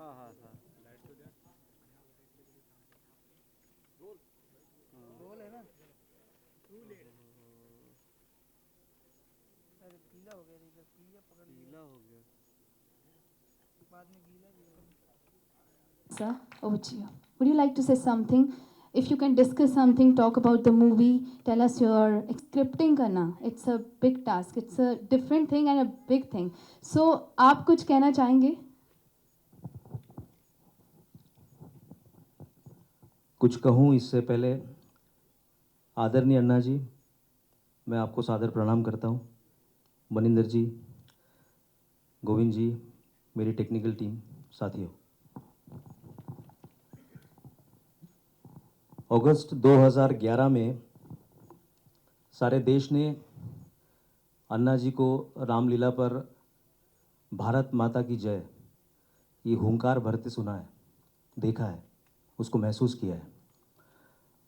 हाँ हाँ हाँ। रोल है ना। अरे पीला हो गया रीजर, पीला पकड़ लिया। पीला हो गया। बाद में गीला भी होगा। Sir, over to you. Would you like to say something? If you can discuss something, talk about the movie, tell us your scripting करना. It's a big task. It's a different thing and a big thing. So आप कुछ कहना चाहेंगे? कुछ कहूँ इससे पहले, आदरणीय अन्ना जी, मैं आपको सादर प्रणाम करता हूँ। मनिंदर जी, गोविंद जी, मेरी टेक्निकल टीम, साथियों, अगस्त 2011 में सारे देश ने अन्ना जी को रामलीला पर भारत माता की जय ये हुंकार भरते सुना है, देखा है, उसको महसूस किया है।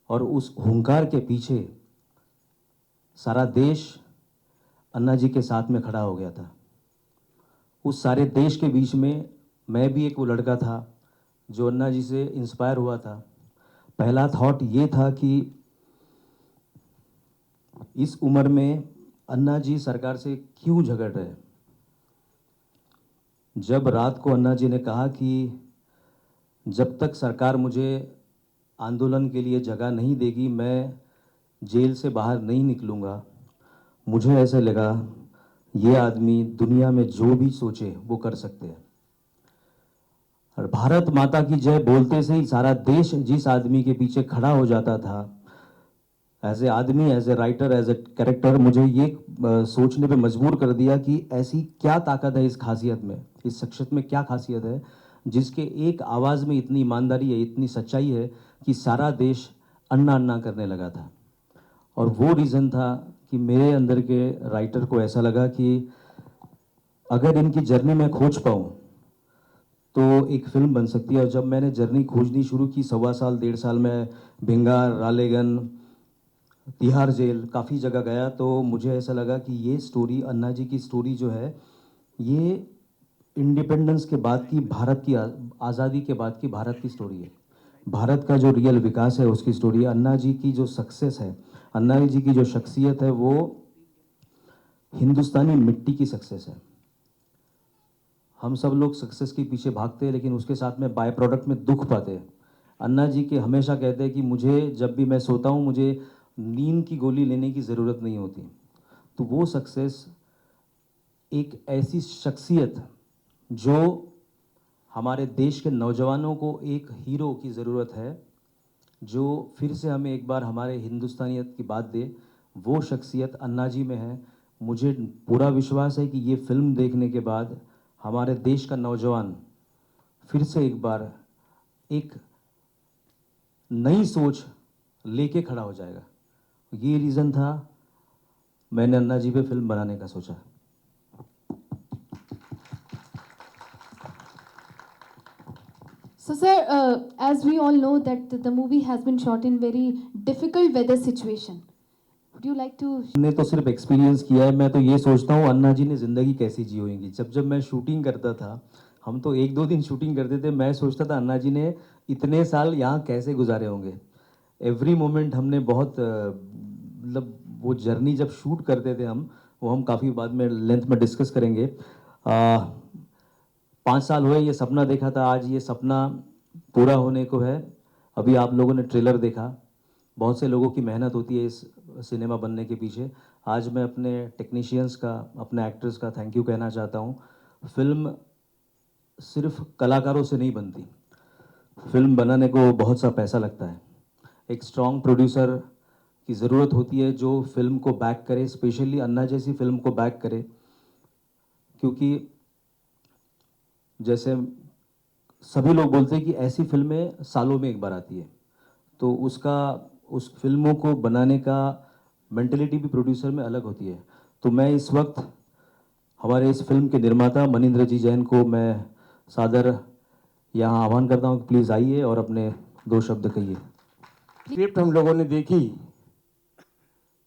और उस हुंकार के पीछे सारा देश अन्ना जी के साथ में खड़ा हो गया था। उस सारे देश के बीच में मैं भी एक वो लड़का था जो अन्ना जी से इंस्पायर हुआ था। पहला थॉट ये था कि इस उम्र में अन्ना जी सरकार से क्यों झगड़ रहे। जब रात को अन्ना जी ने कहा कि जब तक सरकार मुझे आंदोलन के लिए जगह नहीं देगी मैं जेल से बाहर नहीं निकलूँगा, मुझे ऐसा लगा ये आदमी दुनिया में जो भी सोचे वो कर सकते हैं। और भारत माता की जय बोलते से ही सारा देश जिस आदमी के पीछे खड़ा हो जाता था, एज ए आदमी, as a writer, as a character, मुझे ये सोचने पे मजबूर कर दिया कि ऐसी क्या ताकत है इस खासियत में, इस शख्सियत में क्या खासियत है जिसके एक आवाज़ में इतनी ईमानदारी है, इतनी सच्चाई है कि सारा देश अन्ना अन्ना करने लगा था। और वो रीज़न था कि मेरे अंदर के राइटर को ऐसा लगा कि अगर इनकी जर्नी मैं खोज पाऊँ तो एक फिल्म बन सकती है। और जब मैंने जर्नी खोजनी शुरू की, 1.25 साल 1.5 साल में भिंगार, रालेगन, तिहाड़ जेल, काफ़ी जगह गया, तो मुझे ऐसा लगा कि ये स्टोरी, अन्ना जी की स्टोरी जो है, ये इंडिपेंडेंस के बाद की भारत की आज़ादी के बाद की भारत की स्टोरी है। भारत का जो रियल विकास है उसकी स्टोरी है। अन्ना जी की जो सक्सेस है, अन्ना जी की जो शख्सियत है, वो हिंदुस्तानी मिट्टी की सक्सेस है। हम सब लोग सक्सेस के पीछे भागते हैं लेकिन उसके साथ में बाय प्रोडक्ट में दुख पाते हैं। अन्ना जी के हमेशा कहते हैं कि मुझे जब भी मैं सोता हूँ मुझे नींद की गोली लेने की ज़रूरत नहीं होती। तो वो सक्सेस, एक ऐसी शख्सियत जो हमारे देश के नौजवानों को एक हीरो की ज़रूरत है, जो फिर से हमें एक बार हमारे हिंदुस्तानियत की बात दे, वो शख्सियत अन्ना जी में है। मुझे पूरा विश्वास है कि ये फिल्म देखने के बाद हमारे देश का नौजवान फिर से एक बार एक नई सोच लेके खड़ा हो जाएगा। ये रीज़न था मैंने अन्ना जी पे फिल्म बनाने का सोचा। So, sir, as we all know that the movie has been shot in very difficult weather situation. Would you like to? हमने तो सिर्फ एक्सपीरियंस किया है। मैं तो ये सोचता हूँ अन्ना जी ने ज़िंदगी कैसी जी होगी। जब जब मैं शूटिंग करता था, हम तो 1-2 दिन शूटिंग करते थे, मैं सोचता था अन्ना जी ने इतने साल यहाँ कैसे गुजारे होंगे। एवरी मोमेंट हमने बहुत मतलब वो जर्नी जब शूट करते थे हम, वो हम काफ़ी बाद में लेंथ में डिस्कस करेंगे। 5 साल हुए ये सपना देखा था, आज ये सपना पूरा होने को है। अभी आप लोगों ने ट्रेलर देखा, बहुत से लोगों की मेहनत होती है इस सिनेमा बनने के पीछे। आज मैं अपने टेक्नीशियंस का, अपने एक्टर्स का थैंक यू कहना चाहता हूँ। फिल्म सिर्फ कलाकारों से नहीं बनती, फिल्म बनाने को बहुत सा पैसा लगता है। एक स्ट्रॉन्ग प्रोड्यूसर की ज़रूरत होती है जो फिल्म को बैक करे, स्पेशली अन्ना जैसी फिल्म को बैक करे, क्योंकि जैसे सभी लोग बोलते हैं कि ऐसी फिल्में सालों में एक बार आती है, तो उसका, उस फिल्मों को बनाने का मेंटलिटी भी प्रोड्यूसर में अलग होती है। तो मैं इस वक्त हमारे इस फिल्म के निर्माता मनिंदर जी जैन को मैं सादर यहाँ आह्वान करता हूँ कि प्लीज़ आइए और अपने 2 शब्द कहिए। स्क्रिप्ट हम लोगों ने देखी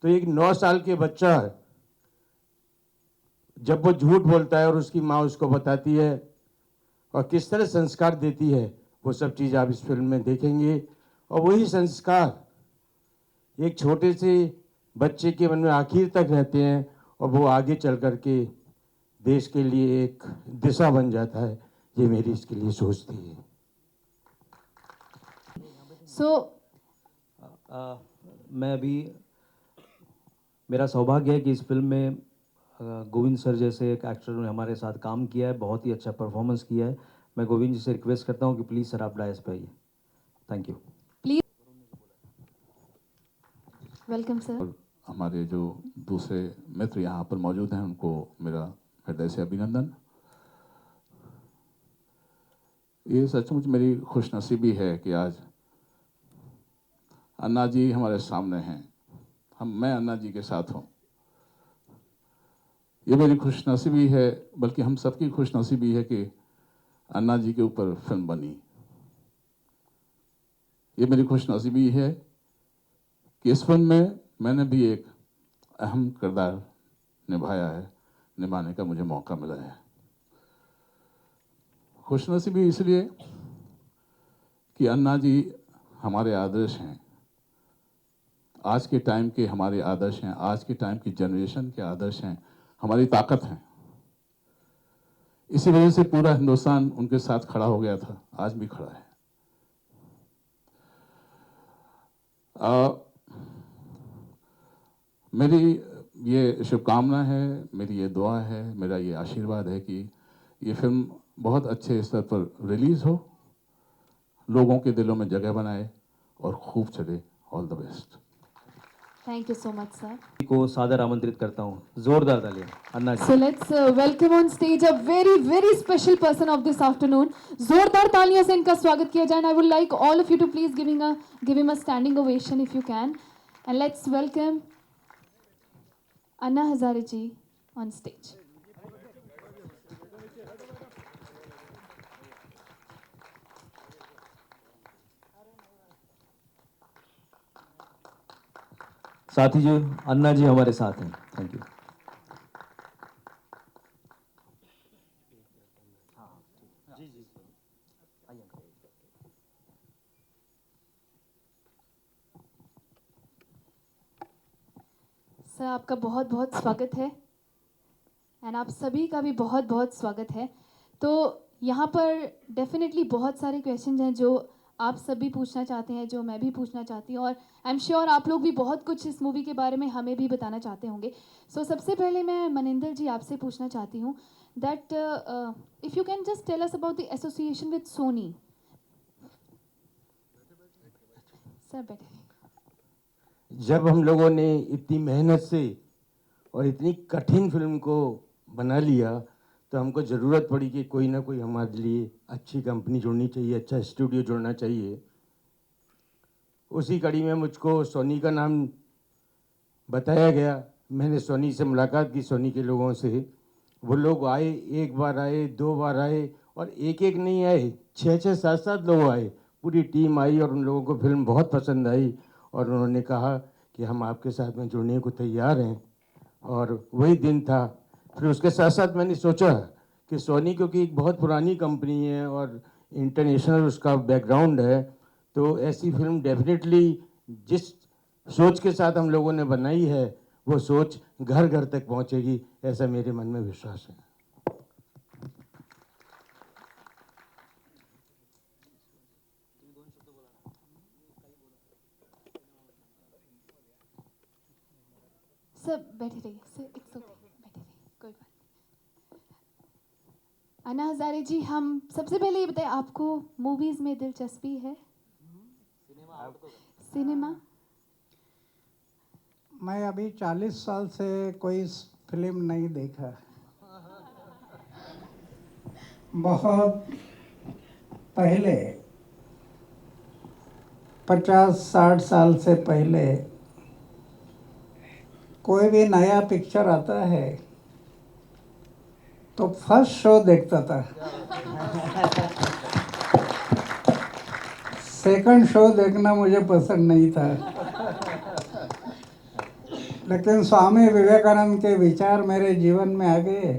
तो एक 9 साल के बच्चा जब वो झूठ बोलता है और उसकी माँ उसको बताती है और किस तरह संस्कार देती है, वो सब चीज़ आप इस फिल्म में देखेंगे। और वही संस्कार एक छोटे से बच्चे के मन में आखिर तक रहते हैं और वो आगे चल कर के देश के लिए एक दिशा बन जाता है। ये मेरी इसके लिए सोच थी। मैं अभी, मेरा सौभाग्य है कि इस फिल्म में गोविंद सर जैसे एक एक्टर ने हमारे साथ काम किया है, बहुत ही अच्छा परफॉर्मेंस किया है। मैं गोविंद जी से रिक्वेस्ट करता हूँ कि प्लीज़ सर आप डायस पे आइए। Thank you. Please welcome sir. और हमारे जो दूसरे मित्र यहाँ पर मौजूद हैं उनको मेरा हृदय से अभिनंदन। ये सचमुच मेरी खुशनसीबी है कि आज अन्ना जी हमारे सामने हैं, मैं अन्ना जी के साथ हूँ। ये मेरी खुशनसीबी है, बल्कि हम सबकी खुशनसीबी है कि अन्ना जी के ऊपर फिल्म बनी। ये मेरी खुशनसीबी है कि इस फिल्म में मैंने भी एक अहम किरदार निभाया है, निभाने का मुझे मौका मिला है। खुशनसीबी इसलिए कि अन्ना जी हमारे आदर्श हैं, आज के टाइम के हमारे आदर्श हैं, आज के टाइम की जनरेशन के आदर्श हैं, हमारी ताकत हैं। इसी वजह से पूरा हिंदुस्तान उनके साथ खड़ा हो गया था, आज भी खड़ा है। मेरी ये शुभकामना है, मेरी ये दुआ है, मेरा ये आशीर्वाद है कि ये फिल्म बहुत अच्छे स्तर पर रिलीज़ हो, लोगों के दिलों में जगह बनाए और खूब चले। All the best. Thank you so much sir. को सादर आमंत्रित करता हूँ, जोरदार तालियां अन्ना जी। So let's welcome on stage a very very special person of this afternoon. जोरदार तालियों से इनका स्वागत किया जाए। I would like all of you to please give him a standing ovation if you can. And let's welcome Anna Hazare ji on stage. साथी जी अन्ना जी हमारे साथ हैं। Thank you. सर आपका बहुत बहुत स्वागत है एंड आप सभी का भी बहुत बहुत स्वागत है। तो यहाँ पर डेफिनेटली बहुत सारे क्वेश्चन हैं जो आप सभी पूछना चाहते हैं, जो मैं भी पूछना चाहती हूँ, और आई एम श्योर आप लोग भी बहुत कुछ इस मूवी के बारे में हमें भी बताना चाहते होंगे। सो सबसे पहले मैं मनिंदर जी आपसे पूछना चाहती हूँ that if you can just tell us about the association with Sony. Sir बैठे। जब हम लोगों ने इतनी मेहनत से और इतनी कठिन फिल्म को बना लिया तो हमको ज़रूरत पड़ी कि कोई ना कोई हमारे लिए अच्छी कंपनी जुड़नी चाहिए, अच्छा स्टूडियो जुड़ना चाहिए। उसी कड़ी में मुझको सोनी का नाम बताया गया। मैंने सोनी से मुलाकात की, सोनी के लोगों से। वो लोग आए, एक बार आए, दो बार आए, और एक एक नहीं आए, 6-6, 7-7 लोग आए। पूरी टीम आई और उन लोगों को फिल्म बहुत पसंद आई और उन्होंने कहा कि हम आपके साथ में जुड़ने को तैयार हैं। और वही दिन था। फिर उसके साथ साथ मैंने सोचा कि सोनी क्योंकि एक बहुत पुरानी कंपनी है और इंटरनेशनल उसका बैकग्राउंड है, तो ऐसी फिल्म डेफिनेटली जिस सोच के साथ हम लोगों ने बनाई है वो सोच घर घर तक पहुंचेगी, ऐसा मेरे मन में विश्वास है। सर बैठे रहिए सर, इट्स ओके, बैठे रहिए, कोई बात नहीं। अन्ना हजारे जी, हम सबसे पहले ये बताएं आपको मूवीज में दिलचस्पी है? सिनेमा? मैं अभी 40 साल से कोई फिल्म नहीं देखा। बहुत पहले 50-60 साल से पहले कोई भी नया पिक्चर आता है तो फर्स्ट शो देखता था, सेकंड शो देखना मुझे पसंद नहीं था। लेकिन स्वामी विवेकानंद के विचार मेरे जीवन में आ गए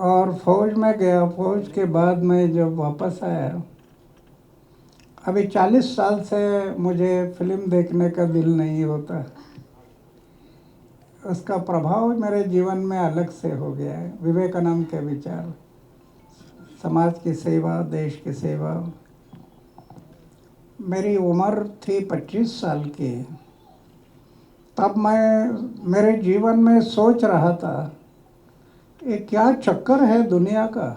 और फौज में गया। फौज के बाद मैं जब वापस आया, अभी 40 साल से मुझे फिल्म देखने का दिल नहीं होता। उसका प्रभाव मेरे जीवन में अलग से हो गया है। विवेकानंद के विचार, समाज की सेवा, देश की सेवा। मेरी उम्र थी 25 साल की, तब मैं मेरे जीवन में सोच रहा था, ये क्या चक्कर है दुनिया का।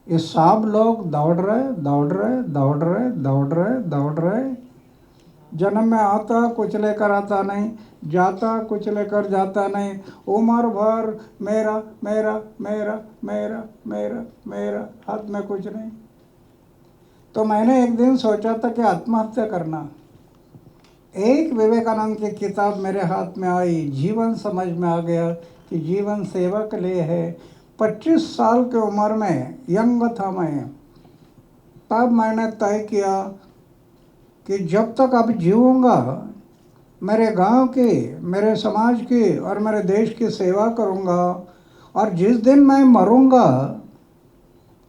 ये सब लोग दौड़ रहे दौड़ रहे दौड़ रहे दौड़ रहे दौड़ रहे। जन्म में आता कुछ लेकर आता नहीं, जाता कुछ लेकर जाता नहीं। उम्र भर मेरा मेरा मेरा मेरा मेरा मेरा, हाथ में कुछ नहीं। तो मैंने एक दिन सोचा था कि आत्महत्या करना। एक विवेकानंद की किताब मेरे हाथ में आई, जीवन समझ में आ गया कि जीवन सेवा के लिए है। 25 साल की उम्र में, यंग था मैं, तब मैंने तय किया कि जब तक अब जीऊँगा मेरे गांव की, मेरे समाज की और मेरे देश की सेवा करूँगा। और जिस दिन मैं मरूँगा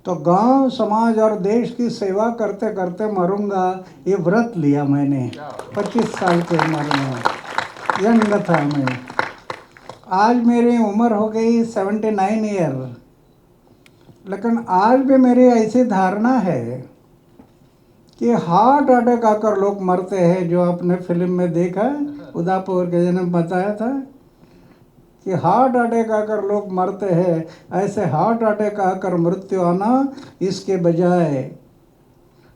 तो गांव, समाज और देश की सेवा करते करते मरूँगा। ये व्रत लिया मैंने 25 साल की उम्र में, यंग था मैं। आज मेरी उम्र हो गई 79 ईयर, लेकिन आज भी मेरी ऐसी धारणा है कि हार्ट अटैक आकर लोग मरते हैं। जो आपने फिल्म में देखा, उदापुर के जन्म बताया था कि हार्ट अटैक आकर लोग मरते हैं, ऐसे हार्ट अटैक आकर मृत्यु आना, इसके बजाय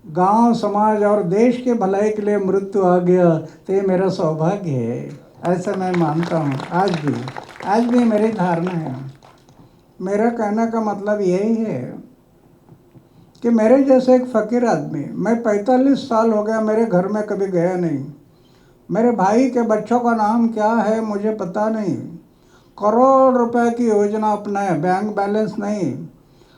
गांव, समाज और देश के भलाई के लिए मृत्यु आ गया तो ये मेरा सौभाग्य है। ऐसा मैं मानता हूँ। आज भी मेरी धारणा है। मेरा कहने का मतलब यही है कि मेरे जैसे एक फ़कीर आदमी, मैं 45 साल हो गया मेरे घर में कभी गया नहीं। मेरे भाई के बच्चों का नाम क्या है मुझे पता नहीं। करोड़ रुपए की योजना अपनाए, बैंक बैलेंस नहीं।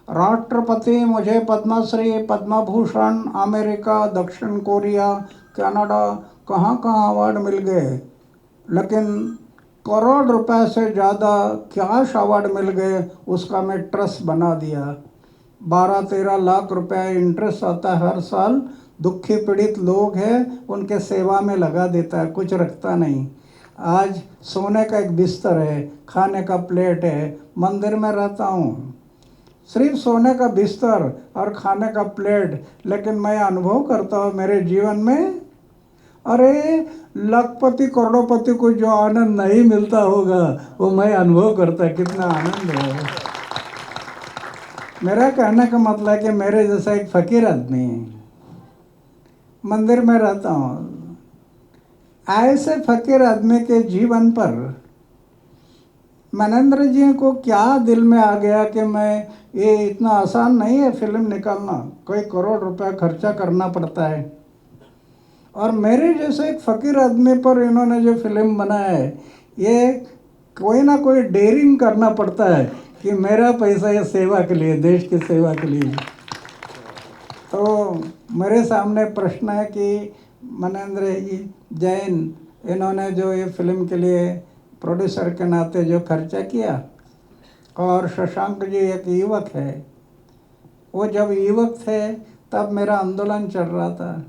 राष्ट्रपति मुझे पद्मश्री, पद्म भूषण, अमेरिका, दक्षिण कोरिया, कनाडा, कहाँ कहाँ अवार्ड मिल गए, लेकिन करोड़ रुपए से ज़्यादा कैश अवार्ड मिल गए। उसका मैं ट्रस्ट बना दिया। 12-13 लाख रुपए इंटरेस्ट आता है हर साल। दुखी पीड़ित लोग हैं, उनके सेवा में लगा देता है, कुछ रखता नहीं। आज सोने का एक बिस्तर है, खाने का प्लेट है। मंदिर में रहता हूँ, सिर्फ सोने का बिस्तर और खाने का प्लेट, लेकिन मैं अनुभव करता हूँ मेरे जीवन में, अरे लखपति करोड़पति को जो आनंद नहीं मिलता होगा वो मैं अनुभव करता। कितना आनंद है। मेरा कहने का मतलब है कि मेरे जैसा एक फ़कीर आदमी, मंदिर में रहता हूँ, ऐसे फ़कीर आदमी के जीवन पर मनेंद्र जी को क्या दिल में आ गया कि मैं, ये इतना आसान नहीं है फिल्म निकालना, कोई करोड़ रुपया खर्चा करना पड़ता है। और मेरे जैसे एक फ़कीर आदमी पर इन्होंने जो फिल्म बनाया है, ये कोई ना कोई डेयरिंग करना पड़ता है कि मेरा पैसा ये सेवा के लिए, देश की सेवा के लिए। तो मेरे सामने प्रश्न है कि मनेंद्र जी जैन, इन्होंने जो ये फिल्म के लिए प्रोड्यूसर के नाते जो खर्चा किया, और शशांक जी एक युवक है, वो जब युवक थे तब मेरा आंदोलन चल रहा था,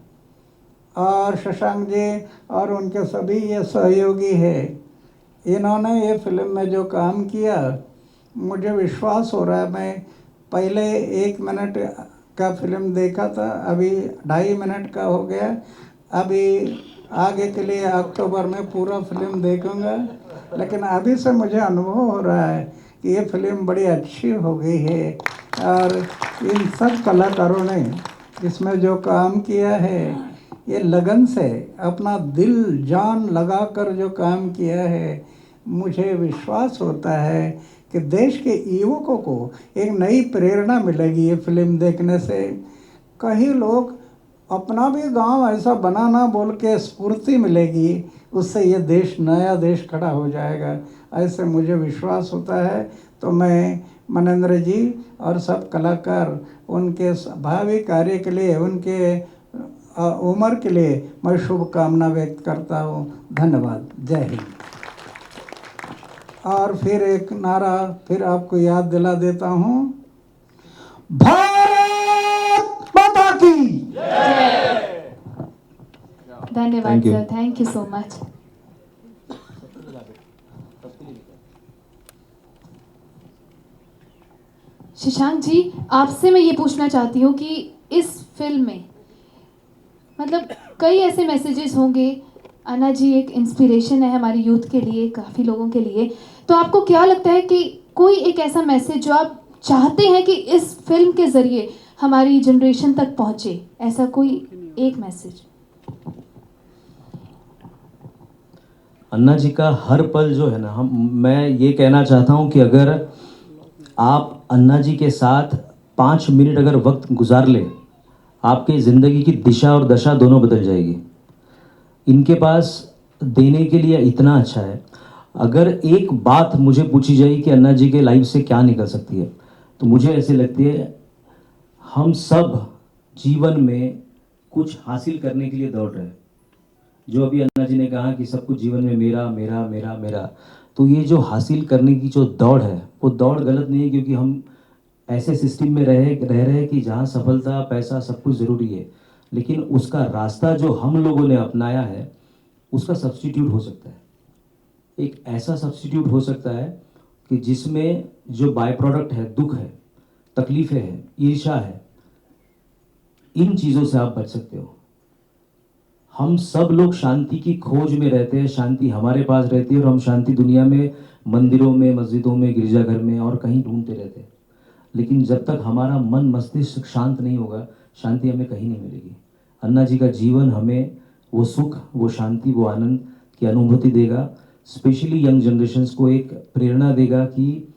और शशांक जी और उनके सभी ये सहयोगी है, इन्होंने ये फिल्म में जो काम किया, मुझे विश्वास हो रहा है। मैं पहले 1 मिनट का फिल्म देखा था, अभी 2.5 मिनट का हो गया। अभी आगे के लिए अक्टूबर में पूरा फिल्म देखूंगा, लेकिन अभी से मुझे अनुभव हो रहा है कि ये फिल्म बड़ी अच्छी हो गई है। और इन सब कलाकारों ने इसमें जो काम किया है, ये लगन से अपना दिल जान लगाकर जो काम किया है, मुझे विश्वास होता है कि देश के युवकों को एक नई प्रेरणा मिलेगी ये फिल्म देखने से। कई लोग अपना भी गांव ऐसा बनाना बोल के स्फूर्ति मिलेगी, उससे ये देश, नया देश खड़ा हो जाएगा, ऐसे मुझे विश्वास होता है। तो मैं मनेंद्र जी और सब कलाकार, उनके भावी कार्य के लिए, उनके उम्र के लिए मैं शुभकामना व्यक्त करता हूँ। धन्यवाद। जय हिंद। और फिर एक नारा फिर आपको याद दिला देता हूँ, भारत माता की। धन्यवाद Thank you. Sir, thank you so much. Shashank ji, आपसे मैं ये पूछना चाहती हूँ कि इस फिल्म में मतलब कई ऐसे मैसेजेस होंगे। अन्ना जी एक इंस्पिरेशन है हमारी यूथ के लिए, काफ़ी लोगों के लिए। तो आपको क्या लगता है कि कोई एक ऐसा मैसेज जो आप चाहते हैं कि इस फिल्म के ज़रिए हमारी जनरेशन तक पहुँचे, ऐसा कोई एक मैसेज? अन्ना जी का हर पल जो है ना, मैं ये कहना चाहता हूँ कि अगर आप अन्ना जी के साथ 5 मिनट अगर वक्त गुजार ले, आपके ज़िंदगी की दिशा और दशा दोनों बदल जाएगी। इनके पास देने के लिए इतना अच्छा है। अगर एक बात मुझे पूछी जाए कि अन्ना जी के लाइफ से क्या निकल सकती है, तो मुझे ऐसे लगती है हम सब जीवन में कुछ हासिल करने के लिए दौड़ रहे हैं। जो अभी अन्ना जी ने कहा कि सब कुछ जीवन में मेरा मेरा मेरा मेरा, तो ये जो हासिल करने की जो दौड़ है, वो दौड़ गलत नहीं है, क्योंकि हम ऐसे सिस्टम में रह रहे हैं कि जहाँ सफलता पैसा सब कुछ ज़रूरी है, लेकिन उसका रास्ता जो हम लोगों ने अपनाया है उसका सब्स्टिट्यूट हो सकता है। एक ऐसा सब्स्टिट्यूट हो सकता है कि जिसमें जो बाय प्रोडक्ट है, दुख है, तकलीफ़ें हैं, ईर्ष्या है, इन चीज़ों से आप बच सकते हो। हम सब लोग शांति की खोज में रहते हैं, शांति हमारे पास रहती है और हम शांति दुनिया में मंदिरों में, मस्जिदों में, गिरजाघर में और कहीं ढूंढते रहते हैं। लेकिन जब तक हमारा मन मस्तिष्क शांत नहीं होगा, शांति हमें कहीं नहीं मिलेगी। अन्ना जी का जीवन हमें वो सुख, वो शांति, वो आनंद की अनुभूति देगा। स्पेशली यंग जनरेशन्स को एक प्रेरणा देगा कि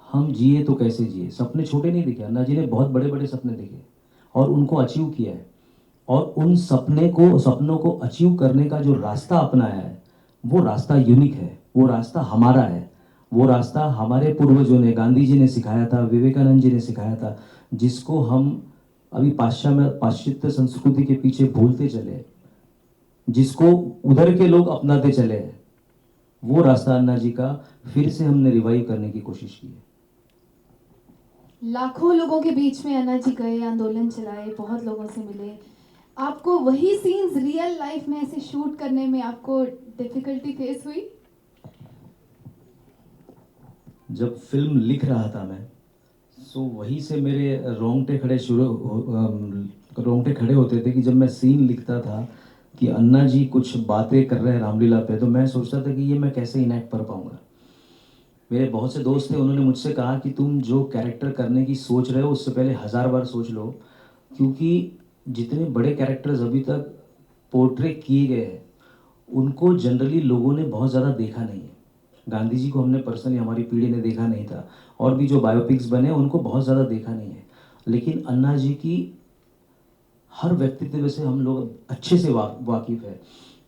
हम जिए तो कैसे जिए। सपने छोटे नहीं देखे, अन्ना जी ने बहुत बड़े बड़े सपने देखे और उनको अचीव किया है। और उन सपनों को अचीव करने का जो रास्ता अपनाया है, वो रास्ता यूनिक है, वो रास्ता हमारा है, वो रास्ता हमारे पूर्वजों ने, गांधी जी ने सिखाया था, विवेकानंद जी ने सिखाया था, जिसको हम अभी पाश्चात्य संस्कृति के पीछे भूलते चले, जिसको उधर के लोग अपनाते चले हैं। वो रास्ता अन्ना जी का फिर से हमने रिवाइव करने की कोशिश की है। लाखों लोगों के बीच में अन्ना जी गए, आंदोलन चलाए, बहुत लोगों से मिले। आपको वही सीन्स रियल लाइफ में ऐसे शूट करने में आपको डिफिकल्टी फेस हुई? जब फिल्म लिख रहा था मैं, सो वहीं से मेरे रोंगटे खड़े होते थे कि जब मैं सीन लिखता था कि अन्ना जी कुछ बातें कर रहे हैं रामलीला पे, तो मैं सोचता था कि ये मैं कैसे इनैक्ट कर पाऊंगा। मेरे बहुत से दोस्त थे, उन्होंने मुझसे कहा कि तुम जो कैरेक्टर करने की सोच रहे हो उससे पहले 1000 बार सोच लो, क्योंकि जितने बड़े कैरेक्टर्स अभी तक पोर्ट्रे किए गए हैं उनको जनरली लोगों ने बहुत ज़्यादा देखा नहीं है। गांधी जी को हमने पर्सनली, हमारी पीढ़ी ने देखा नहीं था, और भी जो बायोपिक्स बने उनको बहुत ज़्यादा देखा नहीं है। लेकिन अन्ना जी की हर व्यक्तित्व से हम लोग अच्छे से वाकिफ़ है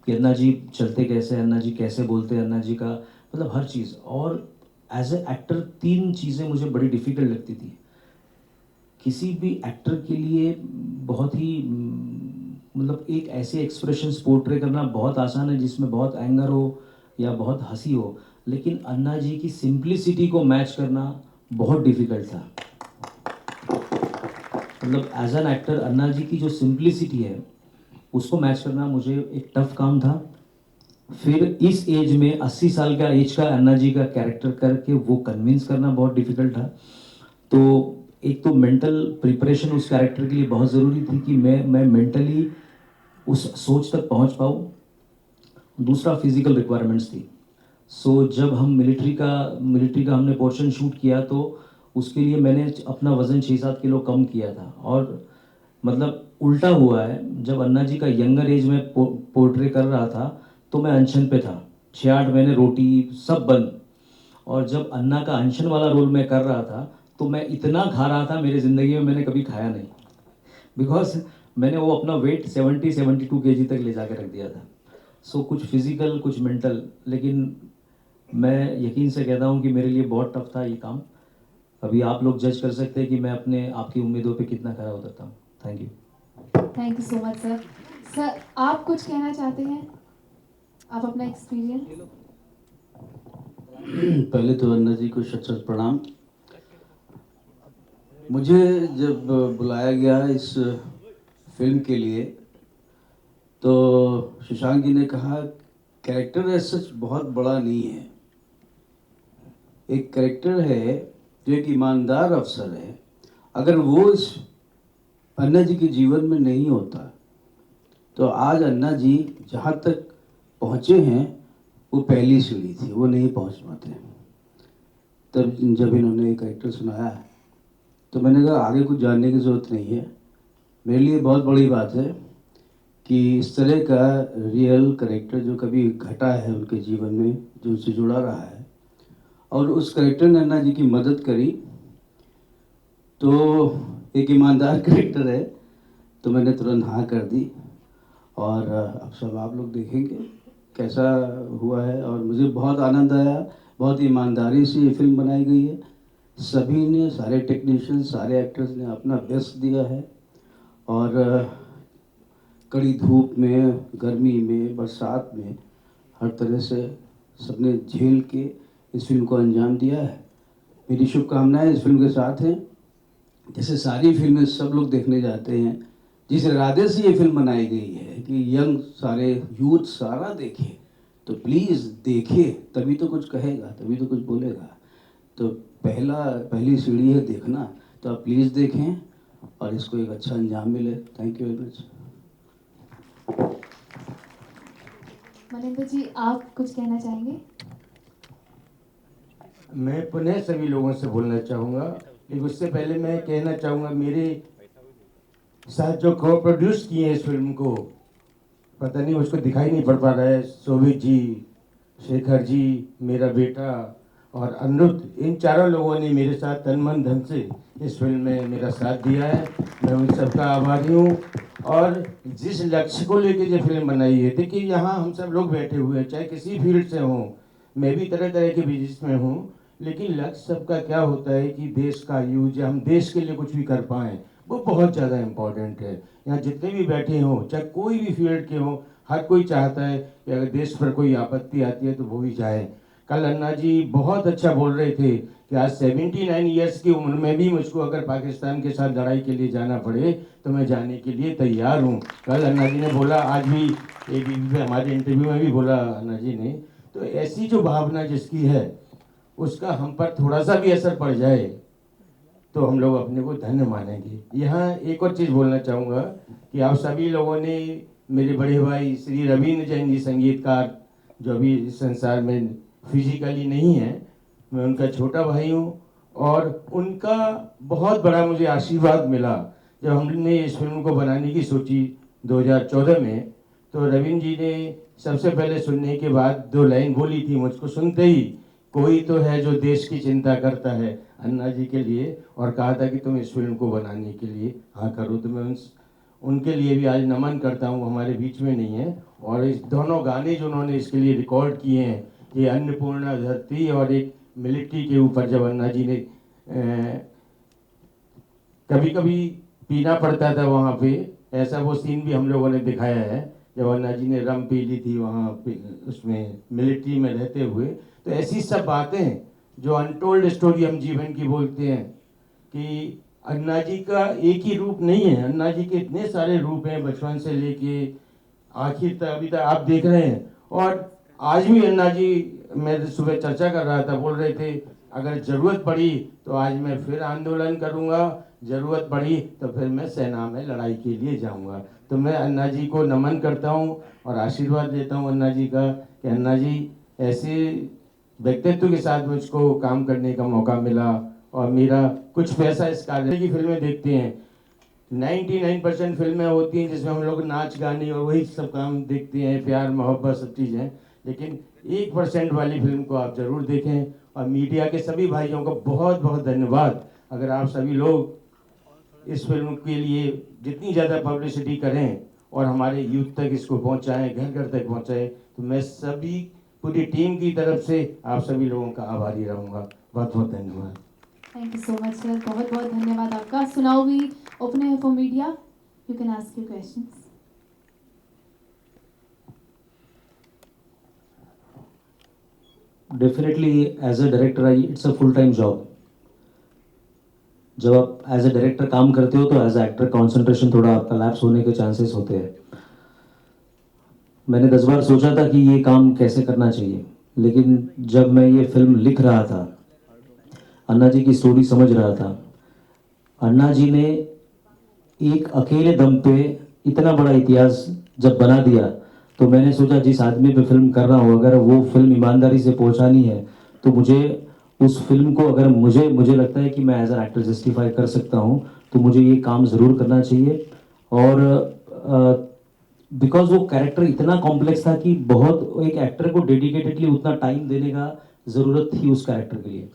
कि अन्ना जी चलते कैसे, अन्ना जी कैसे बोलते हैं, अन्ना जी का मतलब हर चीज़। और एज ए एक्टर 3 चीज़ें मुझे बड़ी डिफ़िकल्ट लगती थी। किसी भी एक्टर के लिए बहुत ही मतलब एक ऐसे एक्सप्रेशंस पोर्ट्रे करना बहुत आसान है जिसमें बहुत एंगर हो या बहुत हंसी हो, लेकिन अन्ना जी की सिंप्लिसिटी को मैच करना बहुत डिफ़िकल्ट था। मतलब एज एन एक्टर अन्ना जी की जो सिंप्लिसिटी है उसको मैच करना मुझे एक टफ काम था। फिर इस एज में 80 साल का एज का अन्ना जी का कैरेक्टर करके वो कन्विंस करना बहुत डिफिकल्ट था। तो एक तो मेंटल प्रिपरेशन उस कैरेक्टर के लिए बहुत ज़रूरी थी कि मैं मेंटली उस सोच तक पहुंच पाऊँ। दूसरा फिजिकल रिक्वायरमेंट्स थी। सो जब हम मिलिट्री का हमने पोर्शन शूट किया तो उसके लिए मैंने अपना वज़न 6-7 किलो कम किया था। और मतलब उल्टा हुआ है, जब अन्ना जी का यंगर एज में पोर्ट्रे कर रहा था तो मैं अनशन पे था, 6-8 महीने रोटी सब बंद। और जब अन्ना का अनशन वाला रोल मैं कर रहा था तो मैं इतना खा रहा था, मेरी ज़िंदगी में मैंने कभी खाया नहीं, बिकॉज मैंने वो अपना वेट 70-72 केजी तक ले जाकर रख दिया था। सो कुछ फिजिकल कुछ मेंटल, लेकिन मैं यकीन से कहता हूँ कि मेरे लिए बहुत टफ था ये काम। अभी आप लोग जज कर सकते हैं कि मैं आपकी उम्मीदों पे कितना खरा उतरता हूँ। Thank you. Thank you so much sir. Sir आप कुछ कहना चाहते हैं? आप अपना एक्सपीरियंस? पहले तो अन्ना जी को शत शत प्रणाम। मुझे जब बुलाया गया इस फिल्म के लिए तो शशांक जी ने कहा कैरेक्टर ऐसा सच बहुत बड़ा नहीं है, एक कैरेक्टर है जो एक ईमानदार अफसर है। अगर वो इस अन्ना जी के जीवन में नहीं होता तो आज अन्ना जी जहाँ तक पहुँचे हैं वो पहली सीढ़ी थी, वो नहीं पहुँच पाते। तब जब इन्होंने कैरेक्टर सुनाया तो मैंने कहा आगे कुछ जानने की ज़रूरत नहीं है। मेरे लिए बहुत बड़ी बात है कि इस तरह का रियल कैरेक्टर जो कभी घटा है उनके जीवन में, जो उनसे जुड़ा रहा है, और उस कैरेक्टर ने अन्ना जी की मदद करी, तो एक ईमानदार कैरेक्टर है, तो मैंने तुरंत हाँ कर दी। और अब सब आप लोग देखेंगे कैसा हुआ है। और मुझे बहुत आनंद आया, बहुत ईमानदारी से ये फिल्म बनाई गई है। सभी ने, सारे टेक्नीशियन, सारे एक्टर्स ने अपना बेस्ट दिया है। और कड़ी धूप में, गर्मी में, बरसात में, हर तरह से सबने झेल के इस फिल्म को अंजाम दिया है। मेरी शुभकामनाएं इस फिल्म के साथ हैं। जैसे सारी फिल्में सब लोग देखने जाते हैं, जिस इरादे से ये फिल्म बनाई गई है कि यंग सारे यूथ सारा देखे, तो प्लीज़ देखे, तभी तो कुछ कहेगा, तभी तो कुछ बोलेगा। तो पहली सीढ़ी है देखना, तो आप प्लीज़ देखें और इसको एक अच्छा अंजाम मिले। Thank you very much. Maninder ji, आप कुछ कहना चाहेंगे? मैं पुनः सभी लोगों से बोलना चाहूँगा, लेकिन उससे पहले मैं कहना चाहूँगा मेरे साथ जो को प्रोड्यूस किए हैं इस फिल्म को, पता नहीं उसको दिखाई नहीं पड़ पा रहा है, शोभित जी, शेखर जी, मेरा बेटा और अनिरुद्ध, इन चारों लोगों ने मेरे साथ तन मन धन से इस फिल्म में मेरा साथ दिया है। मैं उन सबका आभारी हूँ। और जिस लक्ष्य को लेकर ये फिल्म बनाई है, देखिए यहाँ हम सब लोग बैठे हुए हैं, चाहे किसी फील्ड से हों, मैं भी तरह तरह के बिजनेस में हूँ, लेकिन लक्ष्य सबका क्या होता है कि देश का यूज, हम देश के लिए कुछ भी कर पाएँ, वो बहुत ज़्यादा इम्पोर्टेंट है। यहाँ जितने भी बैठे हों, चाहे कोई भी फील्ड के हों, हर कोई चाहता है कि अगर देश पर कोई आपत्ति आती है तो वो भी जाए। कल अन्ना जी बहुत अच्छा बोल रहे थे कि आज 79 ईयर्स की उम्र में भी मुझको अगर पाकिस्तान के साथ लड़ाई के लिए जाना पड़े तो मैं जाने के लिए तैयार हूँ। कल अन्ना जी ने बोला, आज भी एक हमारे इंटरव्यू में भी बोला अन्ना जी ने, तो ऐसी जो भावना जिसकी है उसका हम पर थोड़ा सा भी असर पड़ जाए तो हम लोग अपने को धन्य मानेंगे। यहाँ एक और चीज़ बोलना चाहूँगा कि आप सभी लोगों ने, मेरे बड़े भाई श्री रविंद्र जैन जी संगीतकार, जो अभी इस संसार में फिजिकली नहीं है, मैं उनका छोटा भाई हूँ, और उनका बहुत बड़ा मुझे आशीर्वाद मिला जब हमने इस फिल्म को बनाने की सोची 2014 में। तो रविंद्र जी ने सबसे पहले सुनने के बाद 2 लाइन बोली थी मुझको सुनते ही, कोई तो है जो देश की चिंता करता है, अन्ना जी के लिए, और कहा था कि तुम इस फिल्म को बनाने के लिए हाँ करो। तो मैं उनके लिए भी आज नमन करता हूँ, हमारे बीच में नहीं है। और इस दोनों गाने जो उन्होंने इसके लिए रिकॉर्ड किए हैं, ये अन्नपूर्णा धरती और एक मिलिट्री के ऊपर, जब अन्ना जी ने कभी कभी पीना पड़ता था वहाँ पे, ऐसा वो सीन भी हम लोगों ने दिखाया है जब अन्ना जी ने रम पी ली थी वहाँ पे उसमें मिलिट्री में रहते हुए। तो ऐसी सब बातें जो अनटोल्ड स्टोरी हम जीवन की बोलते हैं कि अन्ना जी का एक ही रूप नहीं है, अन्ना जी के इतने सारे रूप हैं, बचपन से लेके आखिर तक अभी तक आप देख रहे हैं। और आज भी अन्ना जी, मैं सुबह चर्चा कर रहा था, बोल रहे थे अगर ज़रूरत पड़ी तो आज मैं फिर आंदोलन करूंगा, ज़रूरत पड़ी तो फिर मैं सेना में लड़ाई के लिए जाऊंगा। तो मैं अन्ना जी को नमन करता हूं और आशीर्वाद देता हूं अन्ना जी का कि अन्ना जी ऐसे व्यक्तित्व के साथ मुझको काम करने का मौका मिला, और मेरा कुछ पैसा इस कार्य की फिल्में देखते हैं, 99% फिल्में होती हैं जिसमें हम लोग नाच गाने और वही सब काम देखते हैं, प्यार मोहब्बत सब चीज़ें, लेकिन 1% वाली फिल्म को आप ज़रूर देखें। और मीडिया के सभी भाइयों को बहुत बहुत धन्यवाद। अगर आप सभी लोग इस फिल्म के लिए जितनी ज़्यादा पब्लिसिटी करें और हमारे यूथ तक इसको पहुंचाएं, घर घर तक पहुंचाएं, तो मैं सभी पूरी टीम की तरफ से आप सभी लोगों का आभारी रहूँगा। बहुत बहुत धन्यवाद। Thank you so much sir, बहुत बहुत धन्यवाद आपका। सुनाओ वी ओपन है for media, you can ask your questions. Definitely as a director I it's a full time job. जब आप एज अ डायरेक्टर काम करते हो तो एज अ एक्टर कंसंट्रेशन थोड़ा आपका लैप्स होने के चांसेस होते हैं. मैंने 10 बार सोचा था कि ये काम कैसे करना चाहिए, लेकिन जब मैं ये फिल्म लिख रहा था, अन्ना जी की स्टोरी समझ रहा था, अन्ना जी ने एक अकेले दम पे इतना बड़ा इतिहास जब बना दिया, तो मैंने सोचा जिस आदमी पे फिल्म कर रहा हूँ अगर वो फिल्म ईमानदारी से पहुँचानी है तो मुझे उस फिल्म को, अगर मुझे लगता है कि मैं एज एन एक्टर जस्टिफाई कर सकता हूँ, तो मुझे ये काम ज़रूर करना चाहिए. और बिकॉज वो कैरेक्टर इतना कॉम्प्लेक्स था कि बहुत एक एक्टर को डेडिकेटेडली उतना टाइम देने का ज़रूरत थी उस कैरेक्टर के लिए.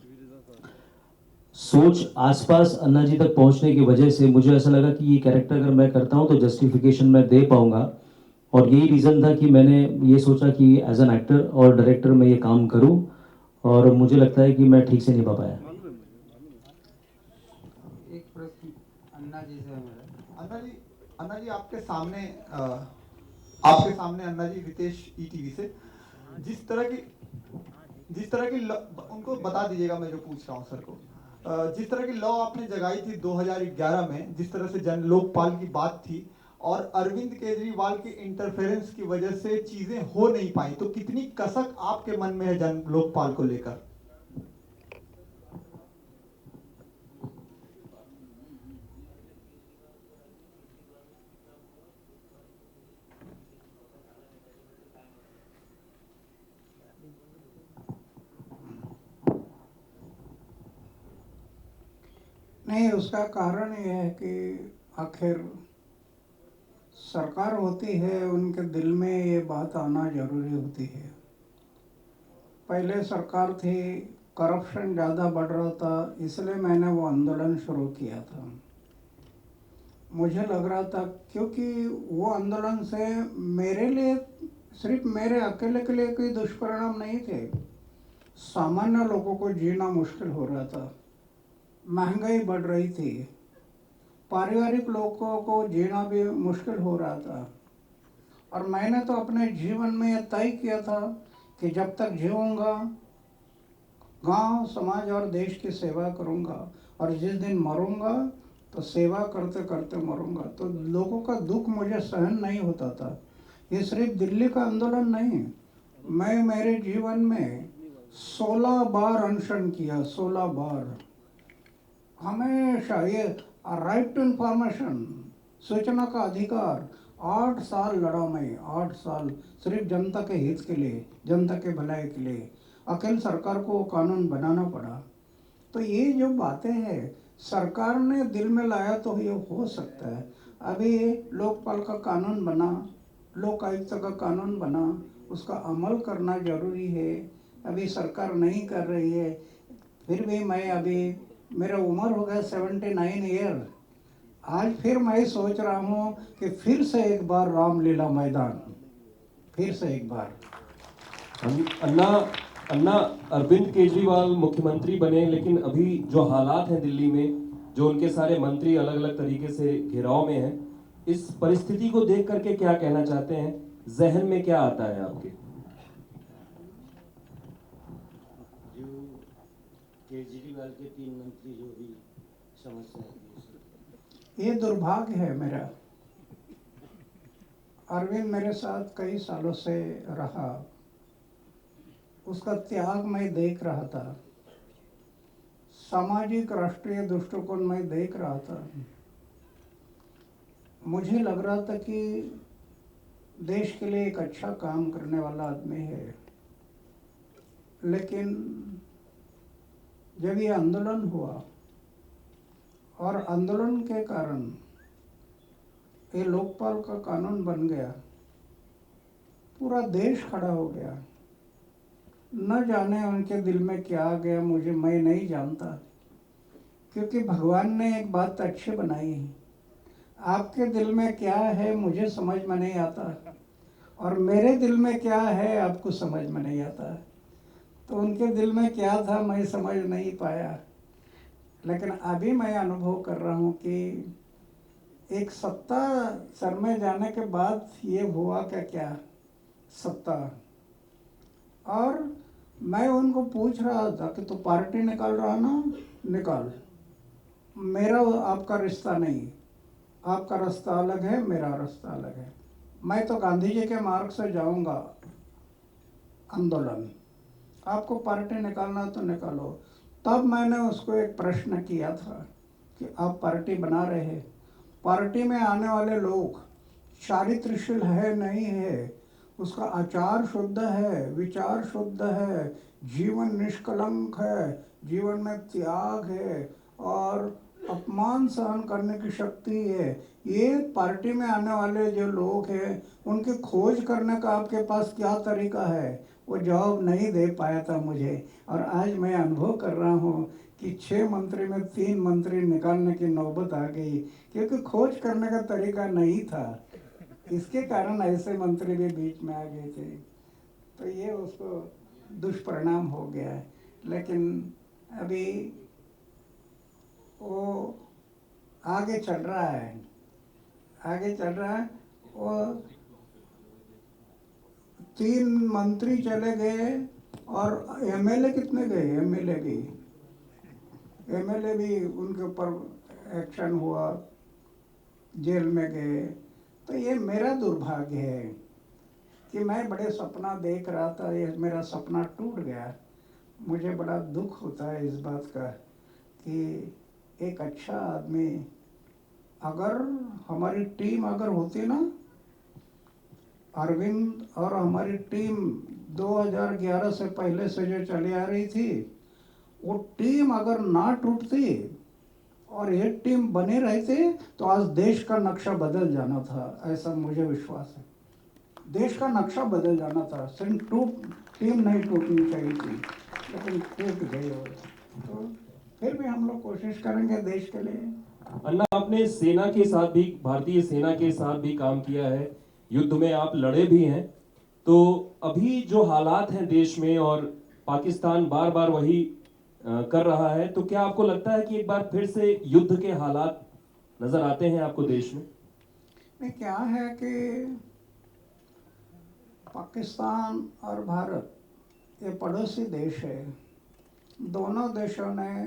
सोच आसपास अन्ना जी तक पहुंचने की वजह से मुझे ऐसा लगा कि ये कैरेक्टर अगर मैं करता हूं तो जस्टिफिकेशन मैं दे पाऊंगा. और यही रीज़न था कि मैंने ये सोचा कि एज एन एक्टर और डायरेक्टर मैं ये काम करूं, और मुझे लगता है कि मैं ठीक से निभा पाया. एक प्रश्न अन्ना जी से है मेरा. अन्ना जी आपके सामने अन्ना जी रितेश ईटीवी से जिस तरह की उनको बता दीजिएगा मैं जो पूछ रहा हूँ सर को. जिस तरह की लॉ आपने जगाई थी 2011 में, जिस तरह से जन लोकपाल की बात थी और अरविंद केजरीवाल के इंटरफेरेंस की वजह से चीजें हो नहीं पाई, तो कितनी कसक आपके मन में है जन लोकपाल को लेकर? नहीं, उसका कारण ये है कि आखिर सरकार होती है, उनके दिल में ये बात आना जरूरी होती है. पहले सरकार थी, करप्शन ज़्यादा बढ़ रहा था, इसलिए मैंने वो आंदोलन शुरू किया था. मुझे लग रहा था क्योंकि वो आंदोलन से मेरे लिए, सिर्फ मेरे अकेले के लिए कोई दुष्परिणाम नहीं थे. सामान्य लोगों को जीना मुश्किल हो रहा था, महंगाई बढ़ रही थी, पारिवारिक लोगों को जीना भी मुश्किल हो रहा था. और मैंने तो अपने जीवन में यह तय किया था कि जब तक जीऊँगा गांव, समाज और देश की सेवा करूंगा, और जिस दिन मरूंगा तो सेवा करते करते मरूंगा. तो लोगों का दुख मुझे सहन नहीं होता था. ये सिर्फ दिल्ली का आंदोलन नहीं, मैं मेरे जीवन में 16 बार अनशन किया, 16 बार. हमेशा ये राइट टू इंफॉर्मेशन, सूचना का अधिकार, 8 साल लड़ा मैं, 8 साल सिर्फ जनता के हित के लिए, जनता के भलाई के लिए. अकेले सरकार को कानून बनाना पड़ा. तो ये जो बातें हैं सरकार ने दिल में लाया तो ये हो सकता है. अभी लोकपाल का कानून बना, लोक आयुक्त का कानून बना, उसका अमल करना जरूरी है. अभी सरकार नहीं कर रही है. फिर भी मैं अभी, मेरा उम्र हो गया 79 ईयर, आज फिर मैं सोच रहा हूँ कि फिर से एक बार रामलीला मैदान, फिर से एक बार. अन्ना अन्ना अरविंद केजरीवाल मुख्यमंत्री बने, लेकिन अभी जो हालात हैं दिल्ली में, जो उनके सारे मंत्री अलग अलग तरीके से घेराव में हैं, इस परिस्थिति को देख करके क्या कहना चाहते हैं? जहन में क्या आता है आपके? जो केजरीवाल के 3 मंत्री जो भी समस्या है, ये दुर्भाग्य है मेरा. अरविंद मेरे साथ कई सालों से रहा, उसका त्याग मैं देख रहा था, सामाजिक राष्ट्रीय दृष्टिकोण मैं देख रहा था. मुझे लग रहा था कि देश के लिए एक अच्छा काम करने वाला आदमी है. लेकिन जब ये आंदोलन हुआ और आंदोलन के कारण ये लोकपाल का कानून बन गया, पूरा देश खड़ा हो गया. न जाने उनके दिल में क्या आ गया, मैं नहीं जानता. क्योंकि भगवान ने एक बात अच्छी बनाई है, आपके दिल में क्या है मुझे समझ में नहीं आता, और मेरे दिल में क्या है आपको समझ में नहीं आता. तो उनके दिल में क्या था मैं समझ नहीं पाया. लेकिन अभी मैं अनुभव कर रहा हूँ कि एक सत्ता सर में जाने के बाद ये हुआ क्या, सत्ता. और मैं उनको पूछ रहा था कि तू पार्टी निकाल रहा ना, निकाल, मेरा आपका रिश्ता नहीं, आपका रास्ता अलग है, मेरा रास्ता अलग है। मैं तो गांधी जी के मार्ग से जाऊंगा आंदोलन, आपको पार्टी निकालना तो निकालो। तब मैंने उसको एक प्रश्न किया था कि आप पार्टी बना रहे हैं, पार्टी में आने वाले लोग चारित्रशील है नहीं है, उसका आचार शुद्ध है, विचार शुद्ध है, जीवन निष्कलंक है, जीवन में त्याग है और अपमान सहन करने की शक्ति है, ये पार्टी में आने वाले जो लोग हैं उनकी खोज करने का आपके पास क्या तरीका है? वो जवाब नहीं दे पाया था मुझे। और आज मैं अनुभव कर रहा हूँ कि 6 मंत्री में 3 मंत्री निकालने की नौबत आ गई, क्योंकि खोज करने का तरीका नहीं था। इसके कारण ऐसे मंत्री भी बीच में आ गए थे, तो ये उसको दुष्परिणाम हो गया है। लेकिन अभी वो आगे चल रहा है, आगे चल रहा है। वो 3 मंत्री चले गए और एमएलए कितने गए? एमएलए भी उनके ऊपर एक्शन हुआ, जेल में गए। तो ये मेरा दुर्भाग्य है कि मैं बड़े सपना देख रहा था, ये मेरा सपना टूट गया। मुझे बड़ा दुख होता है इस बात का कि एक अच्छा आदमी, अगर हमारी टीम अगर होती ना, अरविंद और हमारी टीम 2011 से पहले से जो चली आ रही थी, वो टीम अगर ना टूटती और ये टीम बने रहते तो आज देश का नक्शा बदल जाना था, ऐसा मुझे विश्वास है। देश का नक्शा बदल जाना था, सिर्फ टीम नहीं टूटनी चाहिए थी, लेकिन टूट गई। और तो फिर भी हम लोग कोशिश करेंगे देश के लिए। अन्ना, आपने सेना के साथ भी, भारतीय सेना के साथ भी काम किया है, युद्ध में आप लड़े भी हैं, तो अभी जो हालात हैं देश में और पाकिस्तान बार बार वही कर रहा है, तो क्या आपको लगता है कि एक बार फिर से युद्ध के हालात नजर आते हैं आपको देश में? नहीं, क्या है कि पाकिस्तान और भारत ये पड़ोसी देश है। दोनों देशों ने